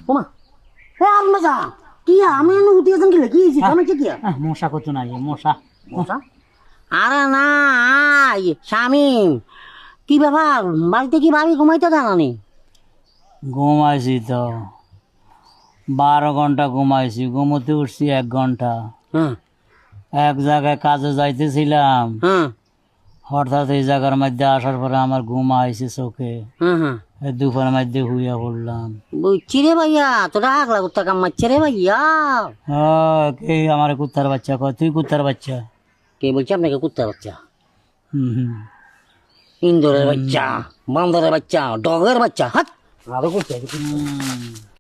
ওমা হ্যাঁ আম্মা যা কি আমি উঠে গেছেন কি কি আমি কি মশা কত নাই মশা মশা আরে না শামিম কি ব্যাপার বাড়িতে কি ভাবি ঘুমাইতে জানানি ঘুমাইছি তো 12 ঘন্টা ঘুমাইছি ঘুমোতে উঠছি 1 ঘন্টা হ্যাঁ এক জায়গায় কাজে যাইতেছিলাম হ্যাঁ হঠাৎ এই জায়গার মধ্যে আসার পরে আমার ঘুম আইছে চোখে হ্যাঁ হ্যাঁ দুপুরের মধ্যে হুইয়া পড়লাম বুঝছি রে ভাইয়া তোরা আগলা কুত্তা কামাচ্ছে রে ভাইয়া কে আমার কুত্তার বাচ্চা কয় তুই কুত্তার বাচ্চা কে বলছে আপনাকে কুত্তা বাচ্চা হুম ইন্দোরের বাচ্চা বান্দরের বাচ্চা ডগের বাচ্চা হাত আরো কুত্তা